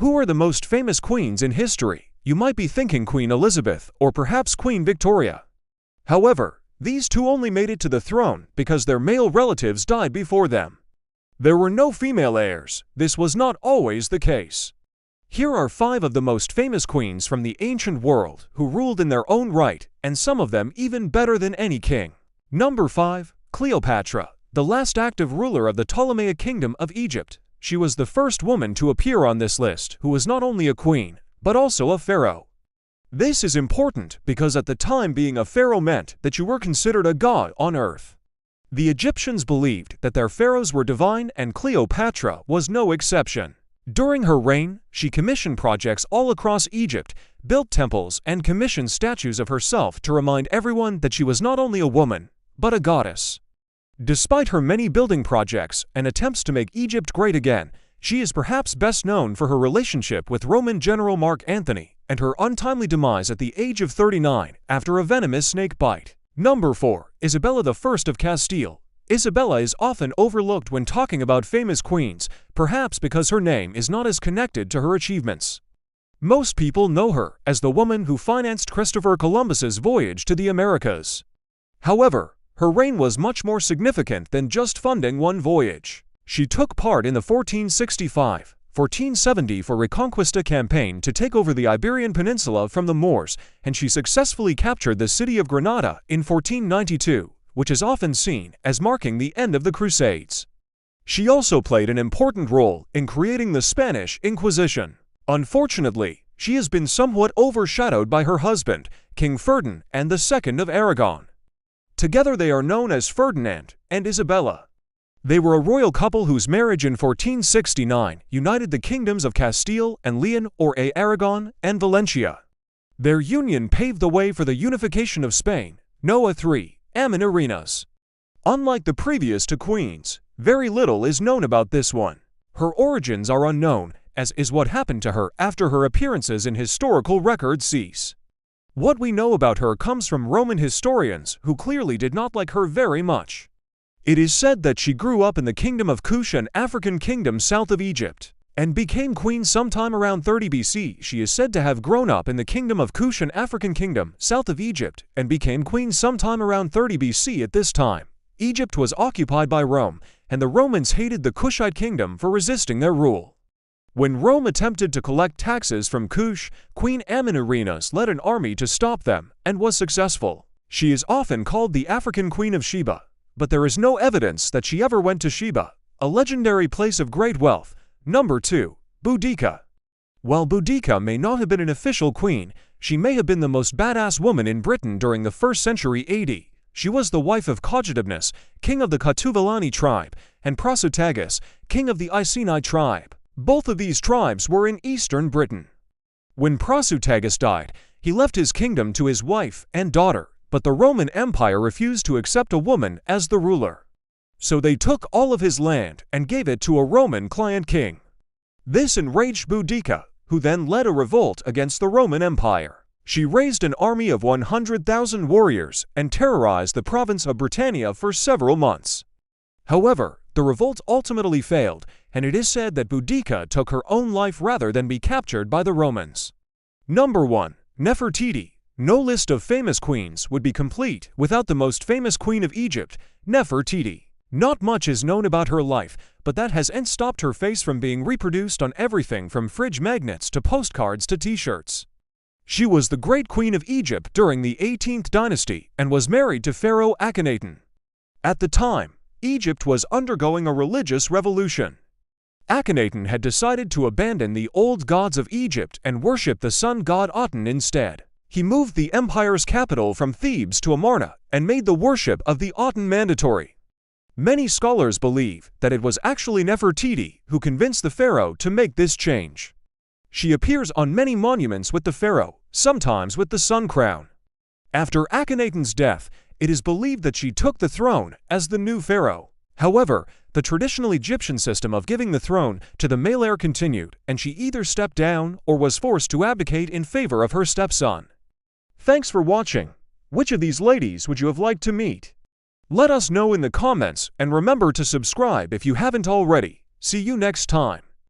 Who are the most famous queens in history? You might be thinking Queen Elizabeth or perhaps Queen Victoria. However, these two only made it to the throne because their male relatives died before them. There were no female heirs. This was not always the case. Here are 5 of the most famous queens from the ancient world who ruled in their own right, and some of them even better than any king. Number 5. Cleopatra, the last active ruler of the Ptolemaic Kingdom of Egypt. She was the first woman to appear on this list who was not only a queen, but also a pharaoh. This is important because at the time being a pharaoh meant that you were considered a god on earth. The Egyptians believed that their pharaohs were divine, and Cleopatra was no exception. During her reign, she commissioned projects all across Egypt, built temples, and commissioned statues of herself to remind everyone that she was not only a woman, but a goddess. Despite her many building projects and attempts to make Egypt great again, she is perhaps best known for her relationship with Roman general Mark Antony and her untimely demise at the age of 39 after a venomous snake bite. Number 4. Isabella I of Castile. Isabella is often overlooked when talking about famous queens, perhaps because her name is not as connected to her achievements. Most people know her as the woman who financed Christopher Columbus's voyage to the Americas. However, her reign was much more significant than just funding one voyage. She took part in the 1465-1470 for Reconquista campaign to take over the Iberian Peninsula from the Moors, and she successfully captured the city of Granada in 1492, which is often seen as marking the end of the Crusades. She also played an important role in creating the Spanish Inquisition. Unfortunately, she has been somewhat overshadowed by her husband, King Ferdinand II of Aragon. Together they are known as Ferdinand and Isabella. They were a royal couple whose marriage in 1469 united the kingdoms of Castile and Leon or Aragon and Valencia. Their union paved the way for the unification of Spain. Noah 3. Ammon Arenas. Unlike the previous 2 queens, very little is known about this one. Her origins are unknown, as is what happened to her after her appearances in historical records cease. What we know about her comes from Roman historians who clearly did not like her very much. It is said that she grew up in the kingdom of Kush, an African kingdom south of Egypt, and became queen sometime around 30 BC. She is said to have grown up in the kingdom of Kush, an African kingdom south of Egypt, and became queen sometime around 30 BC. At this time, Egypt was occupied by Rome, and the Romans hated the Kushite kingdom for resisting their rule. When Rome attempted to collect taxes from Kush, Queen Ammon-Arenas led an army to stop them and was successful. She is often called the African Queen of Sheba, but there is no evidence that she ever went to Sheba, a legendary place of great wealth. Number 2. Boudica. While Boudica may not have been an official queen, she may have been the most badass woman in Britain during the 1st century AD. She was the wife of Cogidubnus, king of the Katuvalani tribe, and Prasutagus, king of the Iceni tribe. Both of these tribes were in eastern Britain. When Prasutagus died, he left his kingdom to his wife and daughter, but the Roman Empire refused to accept a woman as the ruler. So they took all of his land and gave it to a Roman client king. This enraged Boudica, who then led a revolt against the Roman Empire. She raised an army of 100,000 warriors and terrorized the province of Britannia for several months. However, the revolt ultimately failed, and it is said that Boudica took her own life rather than be captured by the Romans. Number 1. Nefertiti. No list of famous queens would be complete without the most famous queen of Egypt, Nefertiti. Not much is known about her life, but that hasn't stopped her face from being reproduced on everything from fridge magnets to postcards to t-shirts. She was the great queen of Egypt during the 18th dynasty and was married to Pharaoh Akhenaten. At the time, Egypt was undergoing a religious revolution. Akhenaten had decided to abandon the old gods of Egypt and worship the sun god Aten instead. He moved the empire's capital from Thebes to Amarna and made the worship of the Aten mandatory. Many scholars believe that it was actually Nefertiti who convinced the pharaoh to make this change. She appears on many monuments with the pharaoh, sometimes with the sun crown. After Akhenaten's death, it is believed that she took the throne as the new pharaoh. However, the traditional Egyptian system of giving the throne to the male heir continued, and she either stepped down or was forced to abdicate in favor of her stepson. Thanks for watching. Which of these ladies would you have liked to meet? Let us know in the comments, and remember to subscribe if you haven't already. See you next time.